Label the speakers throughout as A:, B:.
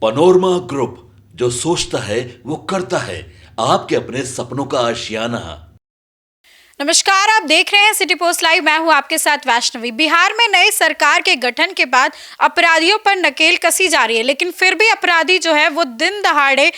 A: Panorama group, जो सोचता है वो करता है। आपके अपने सपनों का आशियाना।
B: नमस्कार, आप देख रहे हैं सिटी पोस्ट लाइव। मैं हूं आपके साथ वैष्णवी। बिहार में नई सरकार के गठन के बाद अपराधियों पर नकेल कसी जा रही है, लेकिन फिर भी अपराधी जो है वो दिन दहाड़े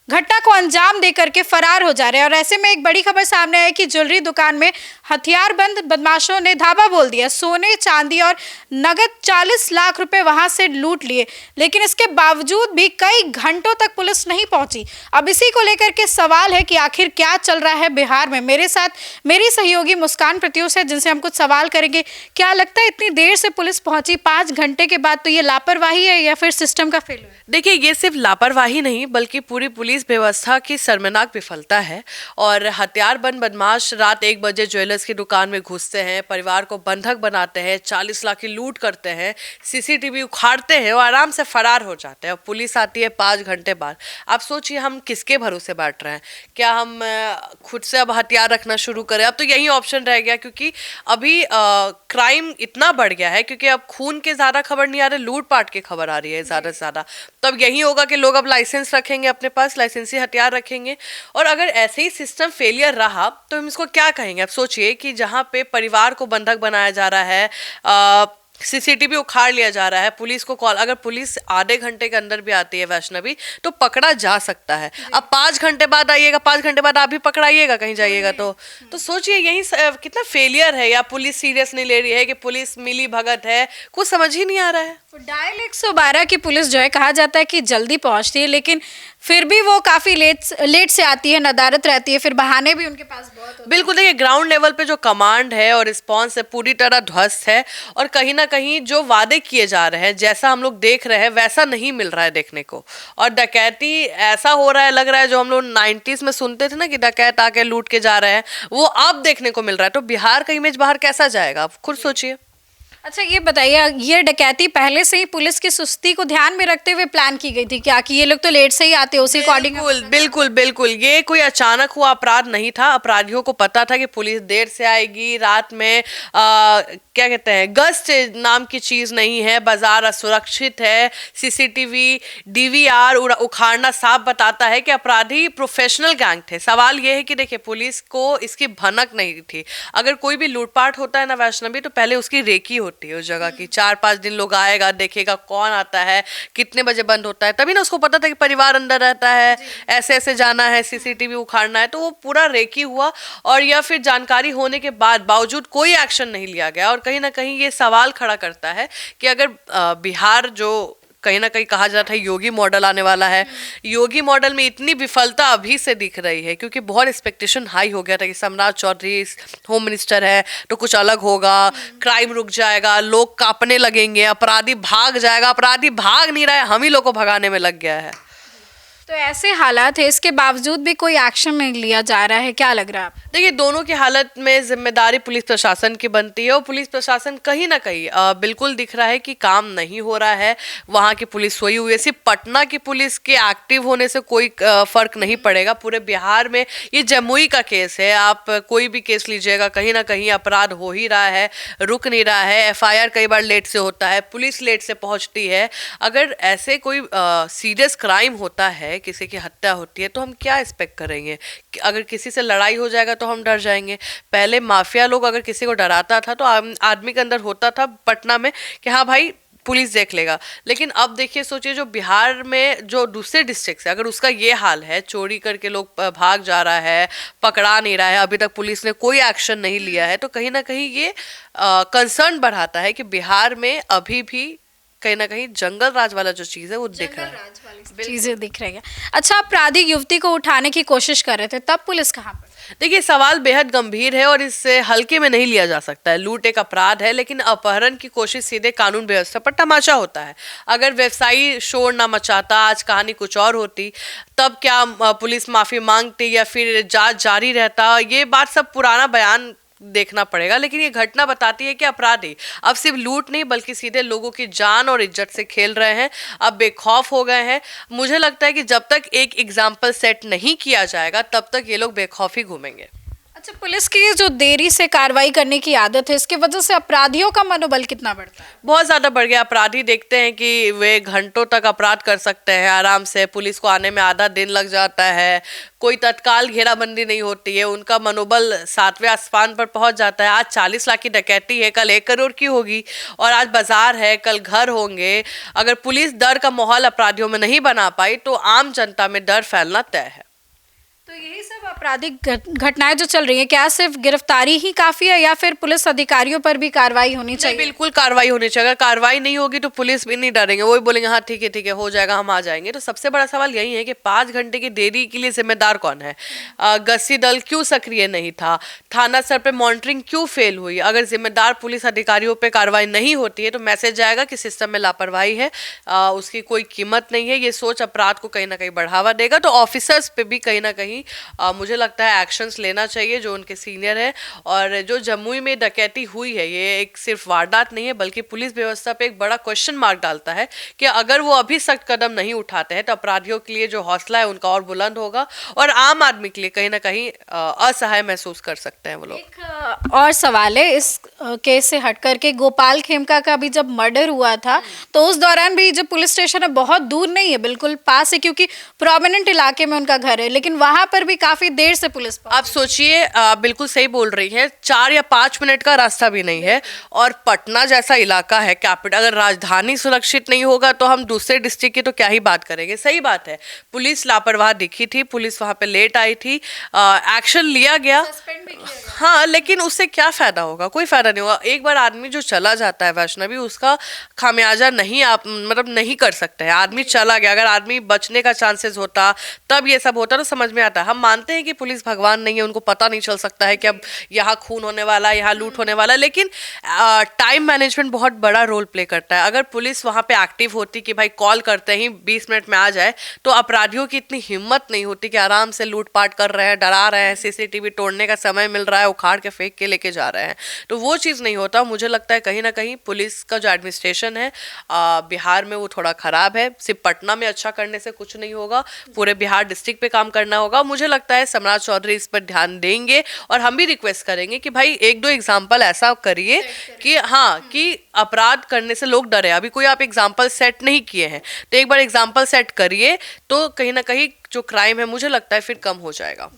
B: घटना को अंजाम देकर के फरार हो जा रहे हैं। और ऐसे में एक बड़ी खबर सामने आई कि ज्वेलरी दुकान में हथियारबंद बदमाशों ने धावा बोल दिया, सोने चांदी और नगद 40 लाख रुपए वहां से लूट लिए। लेकिन इसके बावजूद भी कई घंटों तक पुलिस नहीं पहुंची। अब इसी को लेकर के सवाल है कि आखिर क्या चल रहा है बिहार में। मेरे साथ मेरी सहयोगी मुस्कान प्रत्युष है, जिनसे हम कुछ सवाल करेंगे। क्या लगता है इतनी देर से पुलिस पहुंची 5 घंटे के बाद, तो ये लापरवाही है या फिर सिस्टम का फेलियर?
C: देखिए, ये सिर्फ लापरवाही नहीं बल्कि पूरी पुलिस व्यवस्था की शर्मनाक विफलता है। और हथियारबंद बदमाश रात 1 बजे ज्वेलर्स की दुकान में घुसते हैं, परिवार को बंधक बनाते हैं, 40 लाख की लूट करते हैं, सीसीटीवी उखाड़ते हैं और आराम से फरार हो जाते हैं। और पुलिस आती है 5 घंटे बाद। आप सोचिए, हम किसके भरोसे बैठ रहे हैं? क्या हम खुद से अब हथियार रखना शुरू करें? अब तो यही ऑप्शन रह गया, क्योंकि अभी क्राइम इतना बढ़ गया है, क्योंकि अब खून के ज़्यादा खबर नहीं आ रहे, लूट पाट की खबर आ रही है ज़्यादा से ज़्यादा। तो अब यही होगा कि लोग अब लाइसेंस रखेंगे, अपने पास लाइसेंसी हथियार रखेंगे। और अगर ऐसे ही सिस्टम फेलियर रहा तो हम इसको क्या कहेंगे? अब सोचिए कि जहाँ पे परिवार को बंधक बनाया जा रहा है, सीसीटीवी उखाड़ लिया जा रहा है, पुलिस को कॉल, अगर पुलिस आधे घंटे के अंदर भी आती है वैष्णवी, तो पकड़ा जा सकता है। अब 5 घंटे बाद आइएगा, 5 घंटे बाद आप भी पकड़ाइएगा कहीं जाइएगा तो सोचिए यही कितना फेलियर है। या पुलिस सीरियस नहीं ले रही है कि पुलिस मिली भगत है, कुछ समझ ही नहीं आ रहा है।
B: डायल 112 की पुलिस जो है, कहा जाता है कि जल्दी पहुंचती है, लेकिन फिर भी वो काफी लेट से आती है, नदारत रहती है, फिर बहाने भी उनके पास बहुत होते हैं।
C: बिल्कुल, देखिए ग्राउंड लेवल पे जो कमांड है और रिस्पांस है पूरी तरह ध्वस्त है। और कहीं ना कहीं जो वादे किए जा रहे हैं, जैसा हम लोग देख रहे हैं, वैसा नहीं मिल रहा है देखने को। और डकैती ऐसा हो रहा है, लग रहा है जो हम लोग 90s में सुनते थे ना कि डकैत आके लूट के जा रहे हैं, वो अब देखने को मिल रहा है। तो बिहार का इमेज बाहर कैसा जाएगा, आप खुद सोचिए।
B: अच्छा, ये बताइए, ये डकैती पहले से ही पुलिस की सुस्ती को ध्यान में रखते हुए प्लान की गई थी क्या, कि ये लोग तो लेट से ही आते हैं, उसी अकॉर्डिंग?
C: बिल्कुल बिल्कुल बिल्कुल, ये कोई अचानक हुआ अपराध नहीं था। अपराधियों को पता था कि पुलिस देर से आएगी, रात में क्या कहते हैं, गश्त नाम की चीज नहीं है, बाजार असुरक्षित है, सीसीटीवी डीवीआर उखाड़ना साफ बताता है कि अपराधी प्रोफेशनल गैंग थे। सवाल ये है कि देखिए, पुलिस को इसकी भनक नहीं थी। अगर कोई भी लूटपाट होता है ना वैष्णवी, तो पहले उसकी रेकी होती है उस जगह की। 4-5 दिन लोग आएगा, देखेगा कौन आता है, कितने बजे बंद होता है, तभी ना उसको पता था कि परिवार अंदर रहता है, ऐसे ऐसे जाना है, सीसीटीवी उखाड़ना है। तो वो पूरा रेकी हुआ। और या फिर जानकारी होने के बावजूद कोई एक्शन नहीं लिया गया। और कहीं ना कहीं ये सवाल खड़ा करता है कि अगर बिहार, जो कहीं ना कहीं कहा जाता है योगी मॉडल आने वाला है, योगी मॉडल में इतनी विफलता अभी से दिख रही है, क्योंकि बहुत एक्सपेक्टेशन हाई हो गया था कि सम्राट चौधरी होम मिनिस्टर है तो कुछ अलग होगा, क्राइम रुक जाएगा, लोग कांपने लगेंगे, अपराधी भाग जाएगा। अपराधी भाग नहीं रहा है, हम ही लोग को भगाने में लग गया है।
B: तो ऐसे हालात है, इसके बावजूद भी कोई एक्शन नहीं लिया जा रहा है, क्या लग रहा है आपको?
C: देखिए, दोनों की हालत में जिम्मेदारी पुलिस प्रशासन की बनती है। और पुलिस प्रशासन कहीं ना कहीं बिल्कुल दिख रहा है कि काम नहीं हो रहा है। वहाँ की पुलिस सोई हुई है। सिर्फ पटना की पुलिस के एक्टिव होने से कोई फर्क नहीं पड़ेगा। पूरे बिहार में ये जमुई का केस है, आप कोई भी केस लीजिएगा, कहीं ना कहीं अपराध हो ही रहा है, रुक नहीं रहा है। FIR कई बार लेट से होता है, पुलिस लेट से पहुँचती है। अगर ऐसे कोई सीरियस क्राइम होता है, किसी की हत्या होती है, तो हम क्या एक्सपेक्ट करेंगे? अगर किसी से लड़ाई हो जाएगा तो हम डर जाएंगे। पहले माफिया लोग अगर किसी को डराता था तो आदमी के अंदर होता था पटना में कि हाँ भाई, पुलिस देख लेगा। लेकिन अब देखिए, सोचिए जो बिहार में जो दूसरे डिस्ट्रिक्ट से, अगर उसका ये हाल है, चोरी करके लोग भाग जा रहा है, पकड़ा नहीं रहा है, अभी तक पुलिस ने कोई एक्शन नहीं लिया है, तो कहीं ना कहीं ये कंसर्न बढ़ाता है कि बिहार में अभी भी कहीं ना कहीं जंगल राज वाला जो चीज है वो दिख रहा है,
B: चीजें दिख रही है। अच्छा, अपराधी युवती को उठाने की कोशिश कर रहे थे, तब पुलिस कहाँ पर?
C: देखिए, सवाल बेहद गंभीर है और इससे हल्के में नहीं लिया जा सकता है। लूट एक अपराध है, लेकिन अपहरण की कोशिश सीधे कानून व्यवस्था पर तमाचा होता है। अगर व्यवसायी शोर ना मचाता, आज कहानी कुछ और होती, तब क्या पुलिस माफी मांगती या फिर जांच जारी रहता? ये बात सब पुराना बयान देखना पड़ेगा। लेकिन ये घटना बताती है कि अपराधी अब सिर्फ लूट नहीं बल्कि सीधे लोगों की जान और इज्जत से खेल रहे हैं, अब बेखौफ हो गए हैं। मुझे लगता है कि जब तक एक एग्जाम्पल सेट नहीं किया जाएगा, तब तक ये लोग बेखौफ ही घूमेंगे।
B: अच्छा, पुलिस की जो देरी से कार्रवाई करने की आदत है, इसकी वजह से अपराधियों का मनोबल कितना बढ़ता है?
C: बहुत ज्यादा बढ़ गया। अपराधी देखते हैं कि वे घंटों तक अपराध कर सकते हैं आराम से, पुलिस को आने में आधा दिन लग जाता है, कोई तत्काल घेराबंदी नहीं होती है, उनका मनोबल 7वें आसमान पर पहुंच जाता है। आज 40 लाख की डकैती है, कल 1 करोड़ की होगी, और आज बाजार है, कल घर होंगे। अगर पुलिस डर का माहौल अपराधियों में नहीं बना पाई तो आम जनता में डर फैलना तय है।
B: तो यही सब आपराधिक घटनाएं जो चल रही हैं, क्या सिर्फ गिरफ्तारी ही काफी है या फिर पुलिस अधिकारियों पर भी कार्रवाई होनी चाहिए?
C: बिल्कुल कार्रवाई होनी चाहिए। अगर कार्रवाई नहीं होगी तो पुलिस भी नहीं डरेंगे, वो भी बोलेंगे हाँ ठीक है हो जाएगा, हम आ जाएंगे। तो सबसे बड़ा सवाल यही है कि 5 घंटे की देरी के लिए जिम्मेदार कौन है? गश्ती दल क्यों सक्रिय नहीं था? थाना स्तर पे मॉनिटरिंग क्यों फेल हुई? अगर जिम्मेदार पुलिस अधिकारियों पे कार्रवाई नहीं होती है तो मैसेज जाएगा कि सिस्टम में लापरवाही है, उसकी कोई कीमत नहीं है। ये सोच अपराध को कहीं ना कहीं बढ़ावा देगा। तो ऑफिसर्स पे भी कहीं ना कहीं मुझे लगता है एक्शंस लेना चाहिए, जो उनके सीनियर है। और जो जमुई में डकैती हुई है, ये एक सिर्फ वारदात नहीं है बल्कि पुलिस व्यवस्था पे एक बड़ा क्वेश्चन मार्क डालता है कि अगर वो अभी सख्त कदम नहीं उठाते हैं तो अपराधियों के लिए जो हौसला है उनका और बुलंद होगा, और आम आदमी के लिए कहीं ना कहीं असहाय महसूस कर सकते हैं वो लोग।
B: एक और सवाल है इस केस से हट करके, गोपाल खेमका का भी जब मर्डर हुआ था तो उस दौरान भी जो पुलिस स्टेशन है बहुत दूर नहीं है, बिल्कुल पास है, क्योंकि प्रोमिनेंट इलाके में उनका घर है, लेकिन वहां पर भी काफी देर से पुलिस
C: आप सोचिए, बिल्कुल सही बोल रही है, 4 या 5 मिनट का रास्ता भी नहीं है। और पटना जैसा इलाका है कैपिटल, अगर राजधानी सुरक्षित नहीं होगा तो हम दूसरे डिस्ट्रिक्ट की तो क्या ही बात करेंगे। सही बात है, पुलिस लापरवाह दिखी थी, पुलिस वहां पे लेट आई थी, एक्शन लिया गया, हाँ, लेकिन उससे क्या फायदा होगा? कोई फायदा नहीं होगा। एक बार आदमी जो चला जाता है वैष्णवी, उसका खामियाजा नहीं आप मतलब नहीं कर सकते हैं। आदमी चला गया, अगर आदमी बचने का चांसेस होता तब ये सब होता तो समझ में आता। हम मानते हैं कि पुलिस भगवान नहीं है, उनको पता नहीं चल सकता है कि अब यहाँ खून होने वाला है, यहाँ लूट होने वाला है, लेकिन टाइम मैनेजमेंट बहुत बड़ा रोल प्ले करता है। अगर पुलिस वहाँ पे एक्टिव होती कि भाई कॉल करते ही 20 मिनट में आ जाए, तो अपराधियों की इतनी हिम्मत नहीं होती कि आराम से लूटपाट कर रहे हैं, डरा रहे हैं, सीसीटीवी तोड़ने का समय मिल रहा है, उखाड़ के फेंक के लेके जा रहे हैं, तो वो चीज़ नहीं होता। मुझे लगता है कहीं ना कहीं पुलिस का जो एडमिनिस्ट्रेशन है बिहार में वो थोड़ा खराब है। सिर्फ पटना में अच्छा करने से कुछ नहीं होगा, पूरे बिहार डिस्ट्रिक्ट पे काम करना होगा। मुझे लगता है सम्राट चौधरी इस पर ध्यान देंगे, और हम भी रिक्वेस्ट करेंगे कि भाई 1-2 एग्जाम्पल ऐसा करिए कि हाँ, कि अपराध करने से लोग डरे। अभी कोई आप एग्जाम्पल सेट नहीं किए हैं तो एक बार एग्जाम्पल सेट करिए, तो कहीं ना कहीं जो क्राइम है मुझे लगता है फिर कम हो जाएगा।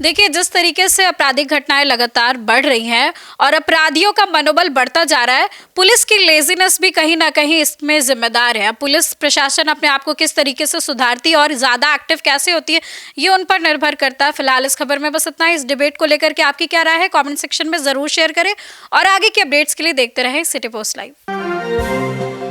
B: देखिए, जिस तरीके से आपराधिक घटनाएं लगातार बढ़ रही हैं और अपराधियों का मनोबल बढ़ता जा रहा है, पुलिस की लेजीनेस भी कहीं ना कहीं इसमें जिम्मेदार है। पुलिस प्रशासन अपने आप को किस तरीके से सुधारती है और ज़्यादा एक्टिव कैसे होती है, ये उन पर निर्भर करता है। फिलहाल इस खबर में बस इतना ही। इस डिबेट को लेकर के आपकी क्या राय है, कॉमेंट सेक्शन में ज़रूर शेयर करें, और आगे की अपडेट्स के लिए देखते रहें सिटी पोस्ट लाइव।